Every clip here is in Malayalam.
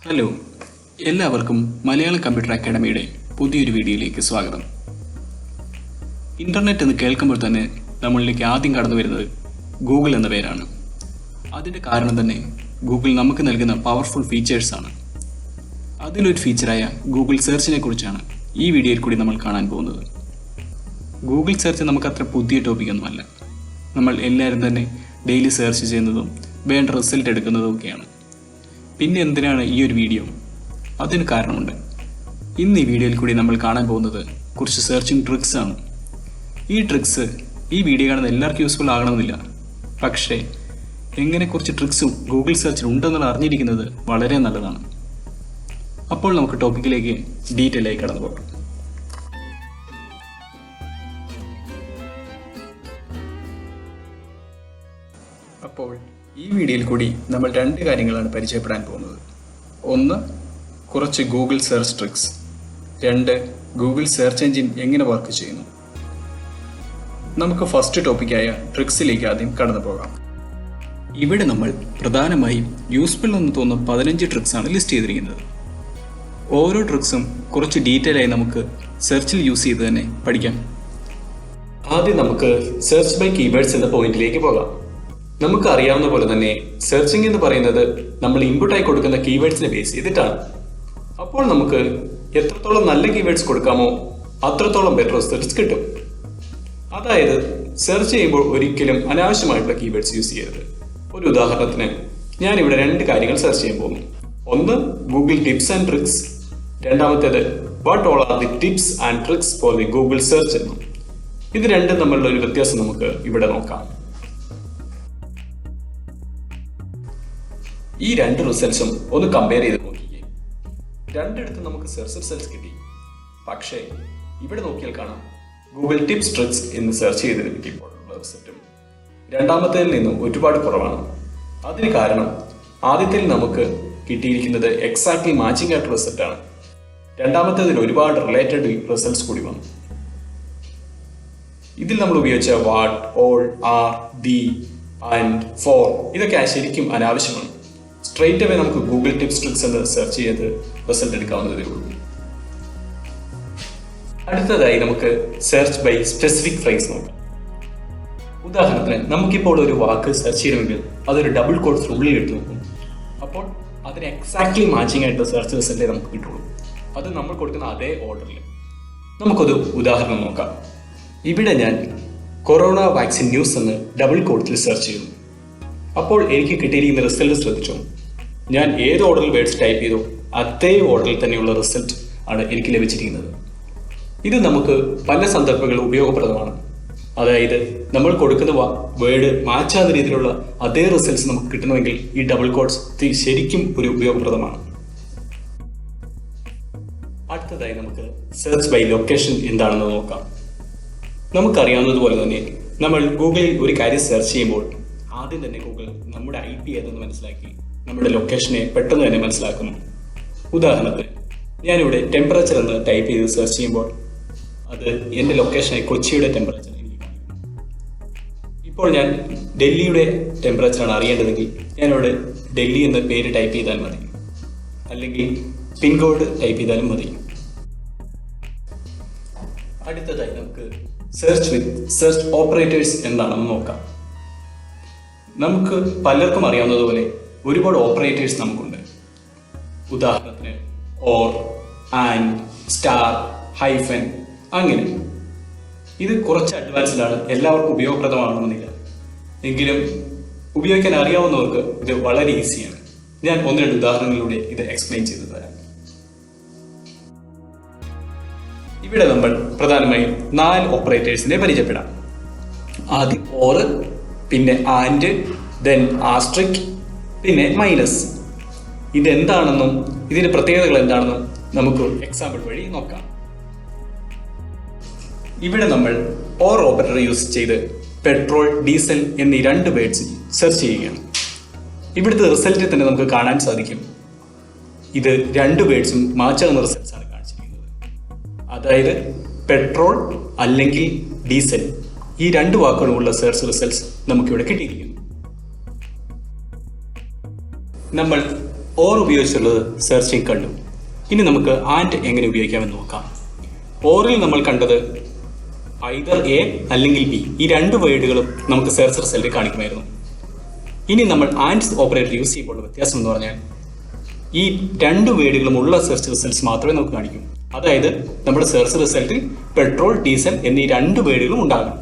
ഹലോ, എല്ലാവർക്കും മലയാളം കമ്പ്യൂട്ടർ അക്കാഡമിയുടെ പുതിയൊരു വീഡിയോയിലേക്ക് സ്വാഗതം. ഇൻ്റർനെറ്റ് എന്ന് കേൾക്കുമ്പോൾ തന്നെ നമ്മളിലേക്ക് ആദ്യം കടന്നു വരുന്നത് ഗൂഗിൾ എന്ന പേരാണ്. അതിൻ്റെ കാരണം തന്നെ ഗൂഗിൾ നമുക്ക് നൽകുന്ന പവർഫുൾ ഫീച്ചേഴ്സാണ്. അതിലൊരു ഫീച്ചറായ ഗൂഗിൾ സെർച്ചിനെ കുറിച്ചാണ് ഈ വീഡിയോയിൽ കൂടി നമ്മൾ കാണാൻ പോകുന്നത്. ഗൂഗിൾ സെർച്ച് നമുക്കത്ര പുതിയ ടോപ്പിക്കൊന്നുമല്ല. നമ്മൾ എല്ലാവരും തന്നെ ഡെയിലി സെർച്ച് ചെയ്യുന്നതും വേണ്ട റിസൾട്ട് എടുക്കുന്നതും ഒക്കെയാണ്. പിന്നെ എന്തിനാണ് ഈ ഒരു വീഡിയോ? അതിന് കാരണമുണ്ട്. ഇന്ന് ഈ വീഡിയോയിൽ കൂടി നമ്മൾ കാണാൻ പോകുന്നത് കുറച്ച് സെർച്ചിങ് ട്രിക്സ് ആണ്. ഈ ട്രിക്സ് ഈ വീഡിയോ കാണുന്ന എല്ലാവർക്കും യൂസ്ഫുൾ ആകണമെന്നില്ല. പക്ഷേ എങ്ങനെ കുറച്ച് ട്രിക്സും ഗൂഗിൾ സെർച്ചിൽ ഉണ്ടെന്നുള്ള അറിഞ്ഞിരിക്കുന്നത് വളരെ നല്ലതാണ്. അപ്പോൾ നമുക്ക് ടോപ്പിക്കിലേക്ക് ഡീറ്റെയിൽ ആയി കടന്നു പോകാം. അപ്പോൾ ഈ വീഡിയോയിൽ കൂടി നമ്മൾ രണ്ട് കാര്യങ്ങളാണ് പരിചയപ്പെടാൻ പോകുന്നത്. ഒന്ന്, കുറച്ച് ഗൂഗിൾ സെർച്ച് ട്രിക്സ്. രണ്ട്, ഗൂഗിൾ സെർച്ച് എഞ്ചിൻ എങ്ങനെ വർക്ക് ചെയ്യുന്നു. നമുക്ക് ഫസ്റ്റ് ടോപ്പിക്കായ ട്രിക്സിലേക്ക് ആദ്യം കടന്നു പോകാം. ഇവിടെ നമ്മൾ പ്രധാനമായും യൂസ്ഫുൾ എന്ന് തോന്നുന്ന 15 ട്രിക്സാണ് ലിസ്റ്റ് ചെയ്തിരിക്കുന്നത്. ഓരോ ട്രിക്സും കുറച്ച് ഡീറ്റെയിൽ ആയി നമുക്ക് സെർച്ചിൽ യൂസ് ചെയ്ത് തന്നെ പഠിക്കാം. ആദ്യം നമുക്ക് സെർച്ച് ബൈ കീവേഡ്സ് എന്ന പോയിന്റിലേക്ക് പോകാം. നമുക്ക് അറിയാവുന്ന പോലെ തന്നെ സെർച്ചിങ് എന്ന് പറയുന്നത് നമ്മൾ ഇൻപുട്ടായി കൊടുക്കുന്ന കീവേഡ്സിനെ ബേസ് ചെയ്തിട്ടാണ്. അപ്പോൾ നമുക്ക് എത്രത്തോളം നല്ല കീവേഡ്സ് കൊടുക്കാമോ അത്രത്തോളം ബെറ്റർ റിസൾട്ട്സ് കിട്ടും. അതായത് സെർച്ച് ചെയ്യുമ്പോൾ ഒരിക്കലും അനാവശ്യമായിട്ടുള്ള കീവേഡ്സ് യൂസ് ചെയ്യരുത്. ഒരു ഉദാഹരണത്തിന് ഞാനിവിടെ 2 കാര്യങ്ങൾ സെർച്ച് ചെയ്യാൻ പോകുന്നു. ഒന്ന്, ഗൂഗിൾ ടിപ്സ് ആൻഡ് ട്രിക്സ്. രണ്ടാമത്തേത്, what all or the tips and tricks for the Google search എന്നും. ഇത് രണ്ടും തമ്മിലുള്ള ഒരു വ്യത്യാസം നമുക്ക് ഇവിടെ നോക്കാം. ഈ 2 റിസൾട്ട്സും ഒന്ന് കമ്പയർ ചെയ്ത് നോക്കിക്കേ. രണ്ടിടത്തും നമുക്ക് സെർച്ച് റിസൾട്ട്സ് കിട്ടി. പക്ഷേ ഇവിടെ നോക്കിയാൽ കാണാം ഗൂഗിൾ ടിപ്സ് ട്രിക്സ് എന്ന് സെർച്ച് ചെയ്തതിന് കിട്ടിയപ്പോഴുള്ള റിസൾട്ടും രണ്ടാമത്തേതിൽ നിന്നും ഒരുപാട് കുറവാണ്. അതിന് കാരണം ആദ്യത്തിൽ നമുക്ക് കിട്ടിയിരിക്കുന്നത് എക്സാക്ട്ലി മാച്ചിങ് ആയിട്ടുള്ള റിസൾട്ടാണ്. രണ്ടാമത്തേതിൽ ഒരുപാട് റിലേറ്റഡ് റിസൾട്ട്സ് കൂടി വന്നു. ഇതിൽ നമ്മൾ ഉപയോഗിച്ച what, all, or, the and for ഇതൊക്കെ ശരിക്കും അനാവശ്യമാണ്. സ്ട്രേറ്റ് അവേ നമുക്ക് ഗൂഗിൾ ടിപ്സ് ട്രിക്സ് എന്ന് സെർച്ച് ചെയ്ത് റിസൾട്ട് എടുക്കാവുന്നതേ ഉള്ളൂ. അടുത്തതായി നമുക്ക് സെർച്ച് ബൈ സ്പെസിഫിക് ഫ്രേസ് നോക്കാം. ഉദാഹരണത്തിന് നമുക്കിപ്പോൾ ഒരു വാക്ക് സെർച്ച് ചെയ്യണമെങ്കിൽ അതൊരു ഡബിൾ കോട്ട്സ് ഉള്ളിൽ എടുത്ത് നോക്കും. അപ്പോൾ അതിന് എക്സാക്ട്ലി മാച്ചിങ് ആയിട്ടുള്ള സെർച്ച് റിസൾട്ടേ നമുക്ക് കിട്ടുള്ളൂ. അത് നമ്മൾ കൊടുക്കുന്ന അതേ ഓർഡറിൽ. നമുക്കൊരു ഉദാഹരണം നോക്കാം. ഇവിടെ ഞാൻ കൊറോണ വാക്സിൻ ന്യൂസ് എന്ന് ഡബിൾ കോട്ട്സിൽ സെർച്ച് ചെയ്യുന്നു. അപ്പോൾ എനിക്ക് കിട്ടിയിരിക്കുന്ന റിസൾട്ട് ശ്രദ്ധിച്ചോ. ഞാൻ ഏത് ഓർഡറിൽ വേർഡ്സ് ടൈപ്പ് ചെയ്തോ അതേ ഓർഡറിൽ തന്നെയുള്ള റിസൾട്ട് ആണ് എനിക്ക് ലഭിച്ചിരിക്കുന്നത്. ഇത് നമുക്ക് പല സന്ദർഭങ്ങളിൽ ഉപയോഗപ്രദമാണ്. അതായത് നമ്മൾ കൊടുക്കുന്ന വേർഡ് മാച്ചാത്ത രീതിയിലുള്ള അതേ റിസൾട്ട്സ് നമുക്ക് കിട്ടണമെങ്കിൽ ഈ ഡബിൾ കോട്ട്സ് ശരിക്കും ഒരു ഉപയോഗപ്രദമാണ്. അടുത്തതായി നമുക്ക് സെർച്ച് ബൈ ലൊക്കേഷൻ എന്താണെന്ന് നോക്കാം. നമുക്കറിയാവുന്നതുപോലെ തന്നെ നമ്മൾ ഗൂഗിളിൽ ഒരു കാര്യം സെർച്ച് ചെയ്യുമ്പോൾ ആദ്യം തന്നെ ഗൂഗിൾ നമ്മുടെ IP ഏതെന്ന് മനസ്സിലാക്കി നമ്മുടെ ലൊക്കേഷനെ പെട്ടെന്ന് തന്നെ മനസ്സിലാക്കുന്നു. ഉദാഹരണത്തിന് ഞാനിവിടെ ടെമ്പറേച്ചർ എന്ന് ടൈപ്പ് ചെയ്ത് സെർച്ച് ചെയ്യുമ്പോൾ അത് എൻ്റെ ലൊക്കേഷനായി കൊച്ചിയുടെ ടെമ്പറേച്ചർ എനിക്ക് കാണിക്കും. ഇപ്പോൾ ഞാൻ ഡൽഹിയുടെ ടെമ്പറേച്ചറാണ് അറിയേണ്ടതെങ്കിൽ ഞാനിവിടെ ഡൽഹി എന്ന പേര് ടൈപ്പ് ചെയ്താൽ മതി, അല്ലെങ്കിൽ പിൻകോഡ് ടൈപ്പ് ചെയ്താലും മതി. അടുത്തതായി നമുക്ക് സെർച്ച് വിത്ത് സെർച്ച് ഓപ്പറേറ്റേഴ്സ് എന്താണെന്ന് നോക്കാം. നമുക്ക് പലർക്കും അറിയാവുന്നതുപോലെ ഒരുപാട് ഓപ്പറേറ്റേഴ്സ് നമുക്കുണ്ട്. ഉദാഹരണത്തിന് ഓർ, ആൻഡ്, സ്റ്റാർ, ഹൈഫൻ അങ്ങനെ. ഇത് കുറച്ച് അഡ്വാൻസ്ഡ് ആണ്, എല്ലാവർക്കും ഉപയോഗപ്രദമാകണമെന്നില്ല. എങ്കിലും ഉപയോഗിക്കാൻ അറിയാവുന്നവർക്ക് ഇത് വളരെ ഈസിയാണ്. ഞാൻ 1-2 ഉദാഹരണങ്ങളിലൂടെ ഇത് എക്സ്പ്ലെയിൻ ചെയ്തു തരാം. ഇവിടെ നമ്മൾ പ്രധാനമായും 4 ഓപ്പറേറ്റേഴ്സിനെ പരിചയപ്പെടാം. ആദ്യം ഓർ, പിന്നെ ആൻഡ്, ദെൻ ആസ്ട്രിക്, പിന്നെ മൈനസ്. ഇതെന്താണെന്നും ഇതിന്റെ പ്രത്യേകതകൾ എന്താണെന്നും നമുക്ക് എക്സാമ്പിൾ വഴി നോക്കാം. ഇവിടെ നമ്മൾ ഓർ ഓപ്പറേറ്റർ യൂസ് ചെയ്ത് പെട്രോൾ, ഡീസൽ എന്നീ 2 വേർഡ്സ് സെർച്ച് ചെയ്യുകയാണ്. ഇവിടുത്തെ റിസൾട്ടിൽ തന്നെ നമുക്ക് കാണാൻ സാധിക്കും ഇത് 2 വേർഡ്സും മാച്ചാകുന്ന റിസൾട്ട്സ് ആണ് കാണിച്ചിരിക്കുന്നത്. അതായത് പെട്രോൾ അല്ലെങ്കിൽ ഡീസൽ, ഈ 2 വാക്കുകളുമുള്ള സെർച്ച് റിസൾട്ട്സ് നമുക്കിവിടെ കിട്ടിയിരിക്കുന്നു. നമ്മൾ ഓർ ഉപയോഗിച്ചുള്ളത് സെർച്ചിങ് കണ്ടു. ഇനി നമുക്ക് ആൻഡ് എങ്ങനെ ഉപയോഗിക്കാമെന്ന് നോക്കാം. ഓറിൽ നമ്മൾ കണ്ടത് ഐദർ എ അല്ലെങ്കിൽ ബി, ഈ രണ്ട് വേർഡുകളും നമുക്ക് സെർച്ച് റിസൾട്ട് കാണിക്കുമായിരുന്നു. ഇനി നമ്മൾ ആൻഡ് ഓപ്പറേറ്റർ യൂസ് ചെയ്യുമ്പോൾ വ്യത്യാസം എന്ന് പറഞ്ഞാൽ ഈ രണ്ട് വേർഡുകളും ഉള്ള സെർച്ച് റിസൾട്ട്സ് മാത്രമേ നമുക്ക് കാണിക്കൂ. അതായത് നമ്മുടെ സെർച്ച് റിസൾട്ടിൽ പെട്രോൾ, ഡീസൽ എന്നീ രണ്ട് വേർഡുകളും ഉണ്ടാകും.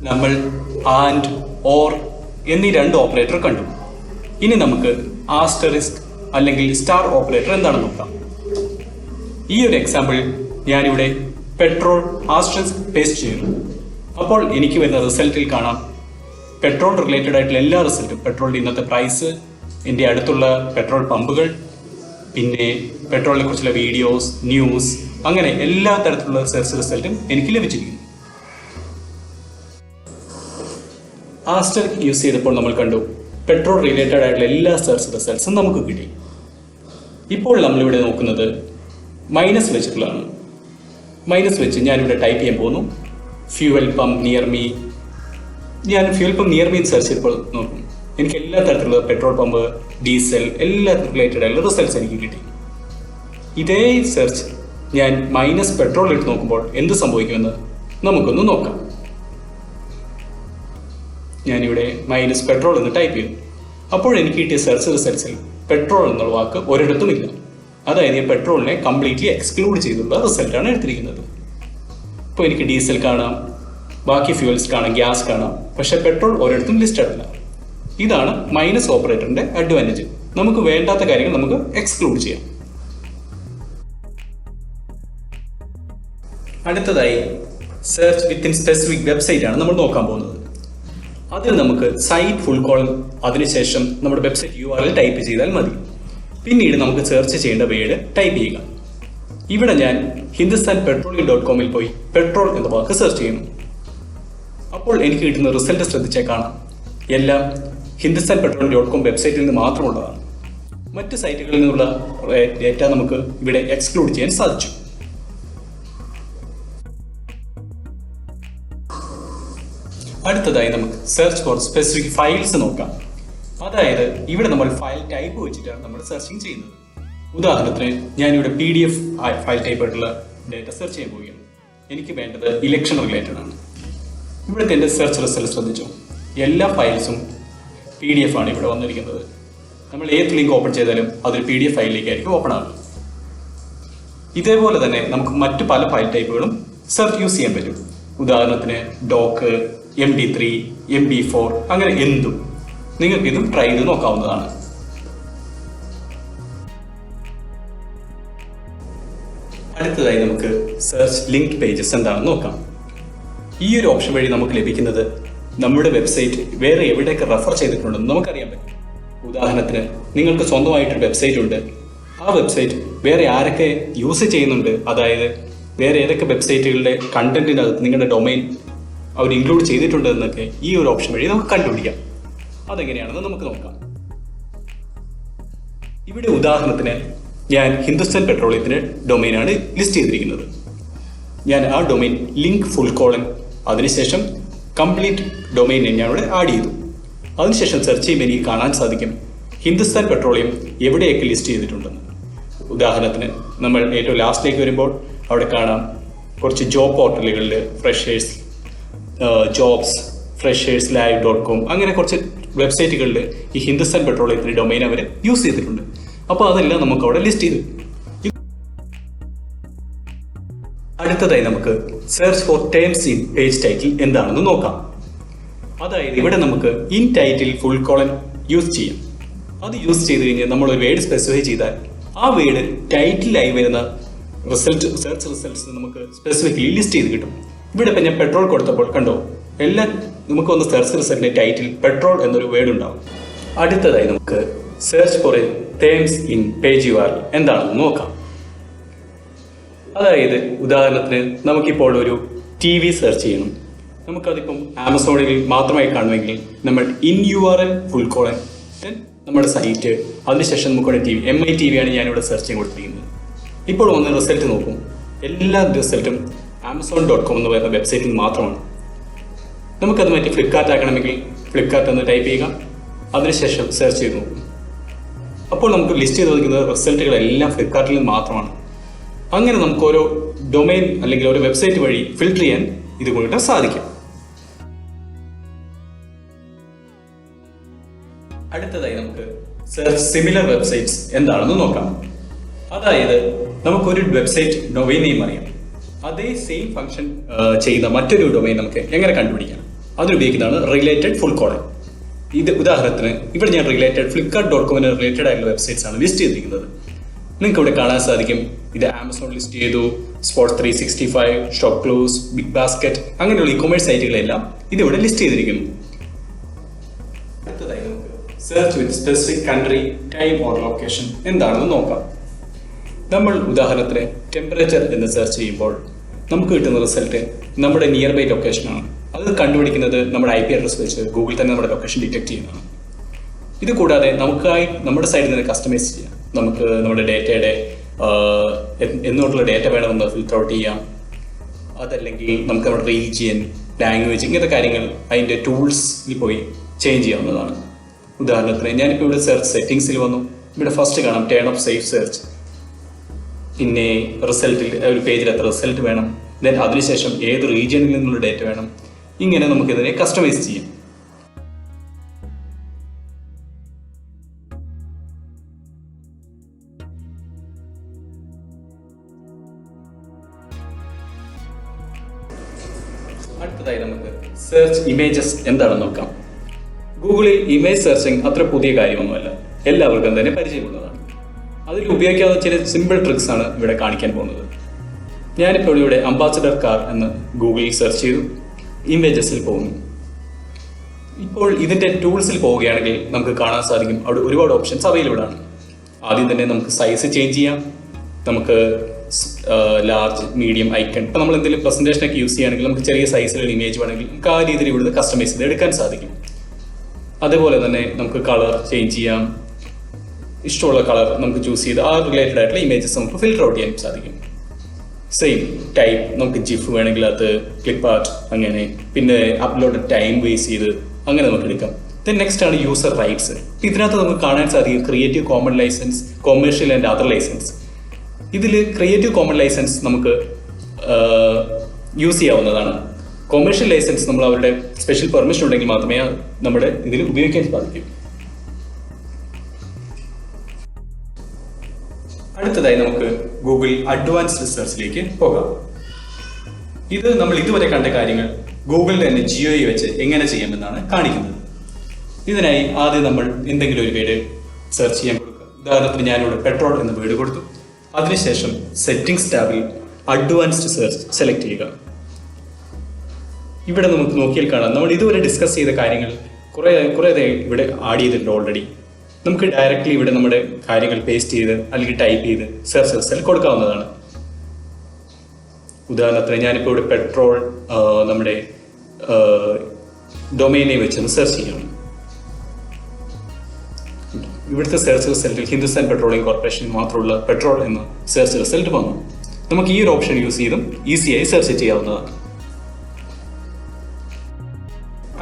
നമ്മൾ ആൻഡ്, ഓർ എന്നീ രണ്ട് ഓപ്പറേറ്റർ കണ്ടു. ഇനി നമുക്ക് ആസ്റ്ററിസ്ക് അല്ലെങ്കിൽ സ്റ്റാർ ഓപ്പറേറ്റർ എന്താണെന്ന് നോക്കാം. ഈ ഒരു എക്സാമ്പിൾ ഞാനിവിടെ പെട്രോൾ ആസ്റ്ററിസ്ക് പേസ്റ്റ് ചെയ്യുന്നു. അപ്പോൾ എനിക്ക് വരുന്ന റിസൾട്ടിൽ കാണാം പെട്രോൾ റിലേറ്റഡ് ആയിട്ടുള്ള എല്ലാ റിസൾട്ടും, പെട്രോളിൻ്റെ ഇന്നത്തെ പ്രൈസ്, എൻ്റെ അടുത്തുള്ള പെട്രോൾ പമ്പുകൾ, പിന്നെ പെട്രോളിനെ കുറിച്ചുള്ള വീഡിയോസ്, ന്യൂസ്, അങ്ങനെ എല്ലാ തരത്തിലുള്ള സെർച്ച് റിസൾട്ടും എനിക്ക് ലഭിച്ചിരിക്കുന്നു. ആസ്റ്ററിസ്ക് യൂസ് ചെയ്തപ്പോൾ നമ്മൾ കണ്ടു പെട്രോൾ റിലേറ്റഡ് ആയിട്ടുള്ള എല്ലാ സെർച്ച് റിസൾട്ട്സും നമുക്ക് കിട്ടി. ഇപ്പോൾ നമ്മളിവിടെ നോക്കുന്നത് മൈനസ് വെച്ചിട്ടുള്ളതാണ്. മൈനസ് വെച്ച് ഞാനിവിടെ ടൈപ്പ് ചെയ്യാൻ പോകുന്നു ഫ്യൂവൽ പമ്പ് നിയർ മീ. ഞാൻ fuel pump near me search ചെയ്തപ്പോൾ നോക്കും എനിക്ക് എല്ലാ തരത്തിലുള്ള പെട്രോൾ പമ്പ്, ഡീസൽ, എല്ലാ റിലേറ്റഡ് ആയിട്ടുള്ള റിസൾട്ട്സ് എനിക്ക് കിട്ടി. ഇതേ സെർച്ച് ഞാൻ മൈനസ് പെട്രോൾ ഇട്ട് നോക്കുമ്പോൾ എന്ത് സംഭവിക്കുമെന്ന് നമുക്കൊന്ന് നോക്കാം. ഞാനിവിടെ മൈനസ് പെട്രോൾ എന്ന് ടൈപ്പ് ചെയ്തു. അപ്പോൾ എനിക്ക് കിട്ടിയ സെർച്ച് റിസൾട്ട്സിൽ പെട്രോൾ എന്നുള്ള വാക്ക് ഒരിടത്തുമില്ല. അതായത് ഞാൻ പെട്രോളിനെ കംപ്ലീറ്റ്ലി എക്സ്ക്ലൂഡ് ചെയ്തുള്ള റിസൾട്ടാണ് എടുത്തിരിക്കുന്നത്. ഇപ്പോൾ എനിക്ക് ഡീസൽ കാണാം, ബാക്കി ഫ്യൂവൽസ് കാണാം, ഗ്യാസ് കാണാം, പക്ഷേ പെട്രോൾ ഒരിടത്തും ലിസ്റ്റഡ് അല്ല. ഇതാണ് മൈനസ് ഓപ്പറേറ്ററിന്റെ അഡ്വാൻറ്റേജ്. നമുക്ക് വേണ്ടാത്ത കാര്യങ്ങൾ നമുക്ക് എക്സ്ക്ലൂഡ് ചെയ്യാം. അടുത്തതായി സെർച്ച് വിത്തിൻ സ്പെസിഫിക് വെബ്സൈറ്റ് ആണ് നമ്മൾ നോക്കാൻ പോകുന്നത്. അതിൽ നമുക്ക് സൈറ്റ് ഫുൾ കോളം, അതിനുശേഷം നമ്മുടെ വെബ്സൈറ്റ് URL ടൈപ്പ് ചെയ്താൽ മതി. പിന്നീട് നമുക്ക് സെർച്ച് ചെയ്യേണ്ട വേർഡ് ടൈപ്പ് ചെയ്യുക. ഇവിടെ ഞാൻ ഹിന്ദുസ്ഥാൻ പെട്രോളിയം.com പോയി പെട്രോൾ എന്ന വാക്ക് സെർച്ച് ചെയ്യുന്നു. അപ്പോൾ എനിക്ക് കിട്ടുന്ന റിസൾട്ട് ശ്രദ്ധിച്ചാൽ കാണാം എല്ലാം ഹിന്ദുസ്ഥാൻ പെട്രോളിയം.com വെബ്സൈറ്റിൽ നിന്ന് മാത്രമുള്ളതാണ്. മറ്റ് സൈറ്റുകളിൽ നിന്നുള്ള ഡേറ്റ നമുക്ക് ഇവിടെ എക്സ്ക്ലൂഡ് ചെയ്യാൻ സാധിച്ചു. അടുത്തതായി നമുക്ക് സെർച്ച് ഫോർ സ്പെസിഫിക് ഫയൽസ് നോക്കാം. അതായത് ഇവിടെ നമ്മൾ ഫയൽ ടൈപ്പ് വെച്ചിട്ടാണ് നമ്മൾ സെർച്ചിങ് ചെയ്യുന്നത്. ഉദാഹരണത്തിന് ഞാനിവിടെ PDF ഫയൽ ടൈപ്പ് ആയിട്ടുള്ള ഡേറ്റ സെർച്ച് ചെയ്യാൻ പോവുകയാണ്. എനിക്ക് വേണ്ടത് ഇലക്ഷൻ റിലേറ്റഡ് ആണ്. ഇവിടുത്തെ എൻ്റെ സെർച്ച് റിസൾട്ട് ശ്രദ്ധിച്ചു, എല്ലാ ഫയൽസും PDF ആണ് ഇവിടെ വന്നിരിക്കുന്നത്. നമ്മൾ ഏത് ലിങ്ക് ഓപ്പൺ ചെയ്താലും അതൊരു PDF ഫയലിലേക്കായിരിക്കും ഓപ്പൺ ആകും. ഇതേപോലെ തന്നെ നമുക്ക് മറ്റു പല ഫയൽ ടൈപ്പുകളും സെർച്ച് യൂസ് ചെയ്യാൻ പറ്റും. ഉദാഹരണത്തിന് ഡോക്ക്, MP3, MP4, അങ്ങനെ എന്തും നിങ്ങൾക്ക് ഇതും ട്രൈ ചെയ്ത് നോക്കാവുന്നതാണ്. അടുത്തതായി നമുക്ക് സെർച്ച് ലിങ്ക് പേജസ് എന്താണെന്ന് നോക്കാം. ഈ ഒരു ഓപ്ഷൻ വഴി നമുക്ക് ലഭിക്കുന്നത് നമ്മുടെ വെബ്സൈറ്റ് വേറെ എവിടെയൊക്കെ റെഫർ ചെയ്തിട്ടുണ്ടെന്ന് നമുക്കറിയാൻ പറ്റും. ഉദാഹരണത്തിന് നിങ്ങൾക്ക് സ്വന്തമായിട്ടൊരു വെബ്സൈറ്റ് ഉണ്ട്, ആ വെബ്സൈറ്റ് വേറെ ആരൊക്കെ യൂസ് ചെയ്യുന്നുണ്ട്, അതായത് വേറെ ഏതൊക്കെ വെബ്സൈറ്റുകളുടെ കണ്ടന്റിനകത്ത് നിങ്ങളുടെ ഡൊമൈൻ അവർ ഇൻക്ലൂഡ് ചെയ്തിട്ടുണ്ട് എന്നൊക്കെ ഈ ഒരു ഓപ്ഷൻ വഴി നമുക്ക് കണ്ടുപിടിക്കാം. അതെങ്ങനെയാണെന്ന് നമുക്ക് നോക്കാം. ഇവിടെ ഉദാഹരണത്തിന് ഞാൻ ഹിന്ദുസ്ഥാൻ പെട്രോളിയത്തിന്റെ ഡൊമൈനാണ് ലിസ്റ്റ് ചെയ്തിരിക്കുന്നത്. ഞാൻ ആ ഡൊമൈൻ ലിങ്ക് ഫുൾ കോളൻ, അതിനുശേഷം കംപ്ലീറ്റ് ഡൊമൈൻ ഞാൻ ഇവിടെ ആഡ് ചെയ്തു. അതിനുശേഷം സെർച്ച് ചെയ്യുമ്പോൾ എനിക്ക് കാണാൻ സാധിക്കും ഹിന്ദുസ്ഥാൻ പെട്രോളിയം എവിടെയൊക്കെ ലിസ്റ്റ് ചെയ്തിട്ടുണ്ടെന്ന്. ഉദാഹരണത്തിന് നമ്മൾ ഏറ്റവും ലാസ്റ്റിലേക്ക് വരുമ്പോൾ അവിടെ കാണാം കുറച്ച് ജോബ് പോർട്ടലുകളിൽ ഫ്രഷേഴ്സ് ജോബ്സ്, freshers.live.com, അങ്ങനെ കുറച്ച് വെബ്സൈറ്റുകളിൽ ഈ ഹിന്ദുസ്ഥാൻ പെട്രോളിയത്തിന്റെ ഡൊമൈൻ അവർ യൂസ് ചെയ്തിട്ടുണ്ട്. അപ്പോൾ അതെല്ലാം നമുക്ക് അവിടെ ലിസ്റ്റ് ചെയ്തു. അടുത്തതായി നമുക്ക് search for terms in page title എന്താണെന്ന് നോക്കാം. അതായത് ഇവിടെ നമുക്ക് in title full colon use ചെയ്യാം. അത് യൂസ് ചെയ്ത് കഴിഞ്ഞാൽ നമ്മൾ ഒരു വേർഡ് സ്പെസിഫൈ ചെയ്താൽ ആ വേർഡ് ടൈറ്റിലായി വരുന്ന സെർച്ച് റിസൾട്ട്സ് നമുക്ക് സ്പെസിഫിക്കലി ലിസ്റ്റ് ചെയ്ത് കിട്ടും. ഇവിടെ ഇപ്പം ഞാൻ പെട്രോൾ കൊടുത്തപ്പോൾ കണ്ടോ, എല്ലാം നമുക്കൊന്ന് സെർച്ച് റിസൾട്ടിന്റെ ടൈറ്റിൽ പെട്രോൾ എന്നൊരു വേർഡ് ഉണ്ടാവും. അടുത്തതായി നമുക്ക് search for terms in page URL എന്താണെന്ന് നോക്കാം. അതായത് ഉദാഹരണത്തിന് നമുക്കിപ്പോൾ ഒരു TV സെർച്ച് ചെയ്യണം. നമുക്കതിപ്പം ആമസോണിൽ മാത്രമായി കാണുമെങ്കിൽ നമ്മൾ ഇൻ URL ഫുൾ കോളൻ നമ്മുടെ സൈറ്റ്, അതിനുശേഷം നമുക്കിവിടെ TV, MI TV ആണ് ഞാനിവിടെ സെർച്ച് ചെയ്യാൻ കൊടുത്തിരിക്കുന്നത്. ഇപ്പോൾ വന്ന് റിസൾട്ട് നോക്കും, എല്ലാ റിസൾട്ടും Amazon.com എന്ന് പറയുന്ന വെബ്സൈറ്റിൽ മാത്രമാണ്. നമുക്കത് മാറ്റി ഫ്ലിപ്കാർട്ട് ആക്കണമെങ്കിൽ ഫ്ലിപ്കാർട്ട് എന്ന് ടൈപ്പ് ചെയ്യുക. അതിനുശേഷം സെർച്ച് ചെയ്ത് നോക്കും. അപ്പോൾ നമുക്ക് ലിസ്റ്റ് ചെയ്ത് വയ്ക്കുന്നത് റിസൾട്ടുകളെല്ലാം ഫ്ലിപ്കാർട്ടിൽ നിന്ന് മാത്രമാണ്. അങ്ങനെ നമുക്ക് ഓരോ ഡൊമൈൻ അല്ലെങ്കിൽ ഓരോ വെബ്സൈറ്റ് വഴി ഫിൽട്ടർ ചെയ്യാൻ ഇതുകൊണ്ട് സാധിക്കും. അടുത്തതായി നമുക്ക് സെർച്ച് സിമിലർ വെബ്സൈറ്റ്സ് എന്താണെന്ന് നോക്കാം. അതായത് നമുക്കൊരു വെബ്സൈറ്റ് ഡൊമൈൻ നെയിം അറിയാം, അതേ സെയിം ഫംഗ്ഷൻ ചെയ്യുന്ന മറ്റൊരു ഡൊമൈൻ നമുക്ക് എങ്ങനെ കണ്ടുപിടിക്കാം? അതിനുപയോഗിക്കുന്നതാണ് റിലേറ്റഡ് ഫുൾ കോളൻ. ഇത് ഉദാഹരണത്തിന് ഇവിടെ ഞാൻ flipkart.com റിലേറ്റഡ് ആയിട്ടുള്ള വെബ്സൈറ്റ്സ് ആണ് ലിസ്റ്റ് ചെയ്തിരിക്കുന്നത്. നിങ്ങൾക്ക് ഇവിടെ കാണാൻ സാധിക്കും, ഇത് ആമസോൺ ലിസ്റ്റ് ചെയ്തു, sports 365, Shop Clues, Big Basket, അങ്ങനെയുള്ള ഇ-കൊമേഴ്സ് സൈറ്റുകളെല്ലാം ഇതിവിടെ ലിസ്റ്റ് ചെയ്തിരിക്കുന്നു. അടുത്തതായി നമുക്ക് search with specific country, time or location എന്താണെന്ന് നോക്കാം. നമ്മൾ ഉദാഹരണത്തിന് ടെമ്പറേച്ചർ എന്ന് സെർച്ച് ചെയ്യുമ്പോൾ നമുക്ക് കിട്ടുന്ന റിസൾട്ട് നമ്മുടെ നിയർ ബൈ ലൊക്കേഷനാണ്. അത് കണ്ടുപിടിക്കുന്നത് നമ്മുടെ IP അഡ്രസ് വെച്ച് ഗൂഗിൾ തന്നെ നമ്മുടെ ലൊക്കേഷൻ ഡിറ്റക്ട് ചെയ്യുന്നതാണ്. ഇത് കൂടാതെ നമുക്കായി നമ്മുടെ സൈഡിൽ നിന്ന് കസ്റ്റമൈസ് ചെയ്യാം. നമുക്ക് നമ്മുടെ ഡേറ്റയുടെ എന്നോട്ടുള്ള ഡേറ്റ വേണമെന്ന് ഫിൽറ്റർ ഔട്ട് ചെയ്യാം. അതല്ലെങ്കിൽ നമുക്ക് നമ്മുടെ റീജിയൻ, ലാംഗ്വേജ്, ഇങ്ങനത്തെ കാര്യങ്ങൾ അതിൻ്റെ ടൂൾസിൽ പോയി ചേഞ്ച് ചെയ്യാവുന്നതാണ്. ഉദാഹരണത്തിന് ഞാനിപ്പോൾ ഇവിടെ സെർച്ച് സെറ്റിംഗ്സിൽ വന്നു. ഇവിടെ ഫസ്റ്റ് കാണാം ടേൺ ഓഫ് സേഫ് സെർച്ച്. പിന്നെ റിസൾട്ടിൽ ഒരു പേജിൽ എത്ര റിസൾട്ട് വേണം, ദെൻ അതിനുശേഷം ഏത് റീജിയനിൽ നിന്നുള്ള ഡേറ്റ വേണം. ഇങ്ങനെ നമുക്കിതിനെ കസ്റ്റമൈസ് ചെയ്യാം. അടുത്തതായി നമുക്ക് സെർച്ച് ഇമേജസ് എന്താണെന്ന് നോക്കാം. ഗൂഗിളിൽ ഇമേജ് സെർച്ചിങ് അത്ര പുതിയ കാര്യമൊന്നുമല്ല, എല്ലാവർക്കും തന്നെ പരിചയമുള്ളതാണ്. അതിൽ ഉപയോഗിക്കാവുന്ന ചില സിമ്പിൾ ട്രിക്സ് ആണ് ഇവിടെ കാണിക്കാൻ പോകുന്നത്. ഞാനിപ്പോൾ ഇവിടെ അംബാസഡർ കാർ എന്ന് ഗൂഗിളിൽ സെർച്ച് ചെയ്തു, ഇമേജസിൽ പോകുന്നു. ഇപ്പോൾ ഇതിൻ്റെ ടൂൾസിൽ പോവുകയാണെങ്കിൽ നമുക്ക് കാണാൻ സാധിക്കും അവിടെ ഒരുപാട് ഓപ്ഷൻസ് അവൈലബിൾ ആണ്. ആദ്യം തന്നെ നമുക്ക് സൈസ് ചേഞ്ച് ചെയ്യാം. നമുക്ക് ലാർജ്, മീഡിയം, ഐക്കൺ. ഇപ്പോൾ നമ്മൾ എന്തെങ്കിലും പ്രസൻറ്റേഷനൊക്കെ യൂസ് ചെയ്യുകയാണെങ്കിൽ നമുക്ക് ചെറിയ സൈസിലുള്ള ഇമേജ് വേണമെങ്കിൽ നമുക്ക് ആ രീതിയിൽ ഇവിടുന്ന് കസ്റ്റമൈസ് ചെയ്ത് എടുക്കാൻ സാധിക്കും. അതേപോലെ തന്നെ നമുക്ക് കളർ ചേഞ്ച് ചെയ്യാം. ഇഷ്ടമുള്ള കളർ നമുക്ക് ചൂസ് ചെയ്ത് ആ റിലേറ്റഡ് ആയിട്ടുള്ള ഇമേജസ് നമുക്ക് ഫിൽറ്റർ ഔട്ട് ചെയ്യാൻ സാധിക്കും. സെയിം ടൈപ്പ് നമുക്ക് ജിഫ് വേണമെങ്കിൽ അത് ക്ലിപ്പ് ആർട്ട്, അങ്ങനെ പിന്നെ അപ്ലോഡ് ടൈം വേസ്റ്റ് ചെയ്ത് അങ്ങനെ നമുക്ക് എടുക്കാം. ദെൻ നെക്സ്റ്റ് ആണ് യൂസർ റൈറ്റ്സ്. ഇതിനകത്ത് നമുക്ക് കാണാൻ സാധിക്കും creative common licence, commercial and other licence. ഇതിൽ ക്രിയേറ്റീവ് കോമൺ ലൈസൻസ് നമുക്ക് യൂസ് ചെയ്യാവുന്നതാണ്. കൊമേഴ്ഷ്യൽ ലൈസൻസ് നമ്മൾ അവരുടെ സ്പെഷ്യൽ പെർമിഷൻ ഉണ്ടെങ്കിൽ മാത്രമേ നമ്മുടെ ഇതിൽ ഉപയോഗിക്കാൻ സാധിക്കൂ. അടുത്തതായി നമുക്ക് ഗൂഗിൾ അഡ്വാൻസ്ഡ് സെർച്ചിലേക്ക് പോകാം. ഇത് നമ്മൾ ഇതുവരെ കണ്ട കാര്യങ്ങൾ ഗൂഗിളിൽ തന്നെ ജിയോയെ വെച്ച് എങ്ങനെ ചെയ്യാമെന്നാണ് കാണിക്കുന്നത്. ഇതിനായി ആദ്യം നമ്മൾ എന്തെങ്കിലും ഒരു വേർഡ് സെർച്ച് ചെയ്യാൻ കൊടുക്കുക. ഉദാഹരണത്തിന് ഞാനിവിടെ പെട്രോൾ എന്ന വേർഡ് കൊടുത്തു. അതിനുശേഷം സെറ്റിംഗ്സ് ടാബിൽ അഡ്വാൻസ്ഡ് സെർച്ച് സെലക്ട് ചെയ്യുക. ഇവിടെ നമുക്ക് നോക്കിയാൽ കാണാം നമ്മൾ ഇതുവരെ ഡിസ്കസ് ചെയ്ത കാര്യങ്ങൾ കുറേ ഇവിടെ ആഡ് ചെയ്തിട്ടുണ്ട് ഓൾറെഡി. നമുക്ക് ഡയറക്റ്റ്ലി ഇവിടെ നമ്മുടെ കാര്യങ്ങൾ പേസ്റ്റ് ചെയ്ത് അല്ലെങ്കിൽ ടൈപ്പ് ചെയ്ത് സെർച്ച് റിസൾട്ട് കൊടുക്കാവുന്നതാണ്. ഉദാഹരണത്തിന് ഞാനിപ്പോൾ ഇവിടെ പെട്രോൾ നമ്മുടെ ഡൊമൈനെ വെച്ചൊന്ന് സെർച്ച് ചെയ്യണം. ഇവിടുത്തെ സെർച്ച് റിസൾട്ടിൽ ഹിന്ദുസ്ഥാൻ പെട്രോളിയം കോർപ്പറേഷൻ മാത്രമുള്ള പെട്രോൾ എന്ന സെർച്ച് റിസൾട്ട് വന്നു. നമുക്ക് ഈ ഒരു ഓപ്ഷൻ യൂസ് ചെയ്തും ഈസിയായി സെർച്ച് ചെയ്യാവുന്നതാണ്.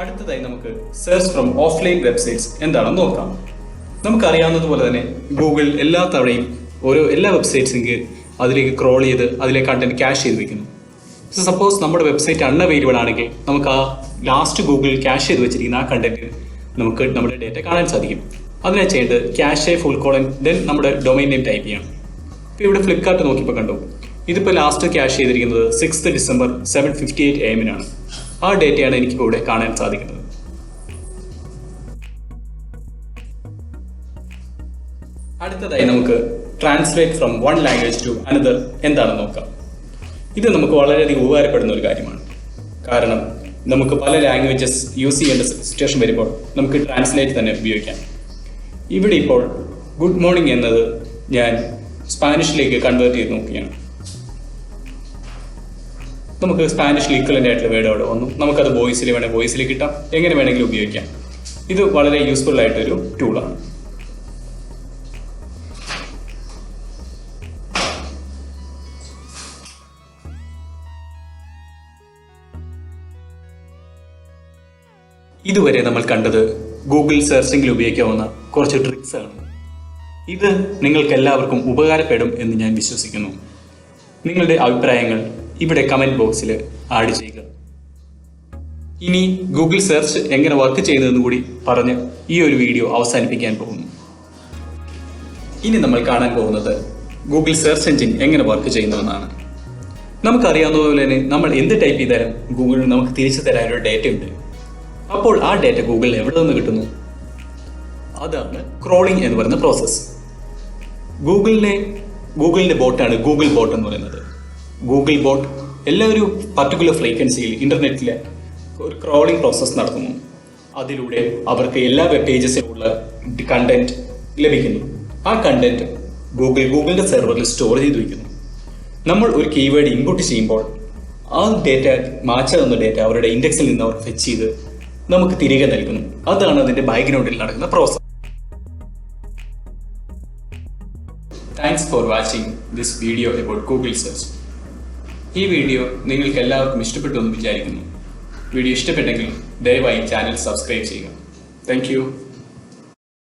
അടുത്തതായി നമുക്ക് സെർച്ച് ഫ്രം ഓഫ്ലൈൻ വെബ്സൈറ്റ്സ് എന്താണെന്ന് നോക്കാം. നമുക്കറിയാവുന്നതുപോലെ തന്നെ ഗൂഗിൾ എല്ലാ തവണയും എല്ലാ വെബ്സൈറ്റ്സിലേക്ക് അതിലേക്ക് ക്രോൾ ചെയ്ത് അതിലെ കണ്ടന്റ് ക്യാഷ് ചെയ്ത് വെക്കുന്നു. സപ്പോസ് നമ്മുടെ വെബ്സൈറ്റ് അൺഅവൈലബിൾ ആണെങ്കിൽ നമുക്ക് ആ ലാസ്റ്റ് ഗൂഗിൾ ക്യാഷ് ചെയ്ത് വെച്ചിരിക്കുന്ന ആ കണ്ടന്റ് നമുക്ക് നമ്മുടെ ഡേറ്റ കാണാൻ സാധിക്കും. അതിനെ ചെയ്യേണ്ടത് ക്യാഷ് ഫുൾ കോളൻ ദെൻ നമ്മുടെ ഡൊമൈൻ നെയിം ടൈപ്പ് ചെയ്യണം. ഇപ്പോൾ ഇവിടെ ഫ്ലിപ്കാർട്ട് നോക്കിയപ്പോൾ കണ്ടു, ഇതിപ്പോൾ ലാസ്റ്റ് ക്യാഷ് ചെയ്തിരിക്കുന്നത് 6 ഡിസംബർ 7:58 AM ആ ഡേറ്റയാണ് എനിക്കിപ്പോൾ ഇവിടെ കാണാൻ സാധിക്കുന്നത്. അടുത്തതായി നമുക്ക് translate from one language to another എന്താണെന്ന് നോക്കാം. ഇത് നമുക്ക് വളരെയധികം ഉപകാരപ്പെടുന്ന ഒരു കാര്യമാണ്. കാരണം നമുക്ക് പല ലാംഗ്വേജസ് യൂസ് ചെയ്യേണ്ട സിറ്റുവേഷൻ വരുമ്പോൾ നമുക്ക് ട്രാൻസ്ലേറ്റ് തന്നെ ഉപയോഗിക്കാം. ഇവിടെ ഇപ്പോൾ ഗുഡ് മോർണിംഗ് എന്നത് ഞാൻ സ്പാനിഷിലേക്ക് കൺവേർട്ട് ചെയ്ത് നോക്കുകയാണ്. നമുക്ക് സ്പാനിഷിൽ ഈക്വലൻ്റ് ആയിട്ടുള്ള വേർഡ് അവിടെ വന്നു. നമുക്കത് വോയിസിൽ വേണമെങ്കിൽ വോയിസിൽ കിട്ടാം, എങ്ങനെ വേണമെങ്കിലും ഉപയോഗിക്കാം. ഇത് വളരെ യൂസ്ഫുൾ ആയിട്ടൊരു ടൂളാണ്. ഇതുവരെ നമ്മൾ കണ്ടത് ഗൂഗിൾ സെർച്ചിങ്ങിൽ ഉപയോഗിക്കാവുന്ന കുറച്ച് ട്രിക്സ് ആണ്. ഇത് നിങ്ങൾക്ക് എല്ലാവർക്കും ഉപകാരപ്പെടും എന്ന് ഞാൻ വിശ്വസിക്കുന്നു. നിങ്ങളുടെ അഭിപ്രായങ്ങൾ ഇവിടെ കമൻറ്റ് ബോക്സിൽ ആഡ് ചെയ്യുക. ഇനി ഗൂഗിൾ സെർച്ച് എങ്ങനെ വർക്ക് ചെയ്യുന്നതെന്ന് കൂടി പറഞ്ഞ് ഈ ഒരു വീഡിയോ അവസാനിപ്പിക്കാൻ പോകുന്നു. ഇനി നമ്മൾ കാണാൻ പോകുന്നത് ഗൂഗിൾ സെർച്ച് എഞ്ചിൻ എങ്ങനെ വർക്ക് ചെയ്യുന്നതെന്നാണ്. നമുക്കറിയാവുന്നതുപോലെ തന്നെ നമ്മൾ എന്ത് ടൈപ്പ് ചെയ്താലും ഗൂഗിളിൽ നമുക്ക് തിരിച്ചു തരാൻ ഒരു ഡേറ്റ ഉണ്ട്. അപ്പോൾ ആ ഡേറ്റ ഗൂഗിളിൽ എവിടെ നിന്ന് കിട്ടുന്നു? അതാണ് ക്രോളിംഗ് എന്ന് പറയുന്ന പ്രോസസ്സ്. ഗൂഗിളിന്റെ ബോട്ടാണ് ഗൂഗിൾ ബോട്ട് എന്ന് പറയുന്നത്. ഗൂഗിൾ ബോട്ട് ഒരു പർട്ടിക്കുലർ ഫ്രീക്വൻസിയിൽ ഇന്റർനെറ്റിൽ ഒരു ക്രോളിംഗ് പ്രോസസ്സ് നടത്തുന്നു. അതിലൂടെ അവർക്ക് എല്ലാ വെബ് പേജസിലുള്ള കണ്ടന്റ് ലഭിക്കുന്നു. ആ കണ്ടന്റ് ഗൂഗിളിന്റെ സെർവറിൽ സ്റ്റോർ ചെയ്ത് വയ്ക്കുന്നു. നമ്മൾ ഒരു കീവേഡ് ഇൻപുട്ട് ചെയ്യുമ്പോൾ ആ ഡേറ്റ മാച്ച് ആവുന്ന ഡേറ്റ അവരുടെ ഇൻഡെക്സിൽ നിന്ന് അവർ ഫെച്ച് ചെയ്ത് നമുക്ക് തിരികെ നൽകുന്നു. അതാണ് അതിന്റെ ബാക്ക്ഗ്രൗണ്ടിൽ നടക്കുന്ന process. Thanks for watching this video about Google search. ഈ വീഡിയോ നിങ്ങൾക്ക് എല്ലാവർക്കും ഇഷ്ടപ്പെട്ടു എന്ന് വിചാരിക്കുന്നു. വീഡിയോ ഇഷ്ടപ്പെട്ടെങ്കിൽ ദയവായി ചാനൽ സബ്സ്ക്രൈബ് ചെയ്യുക. Thank you.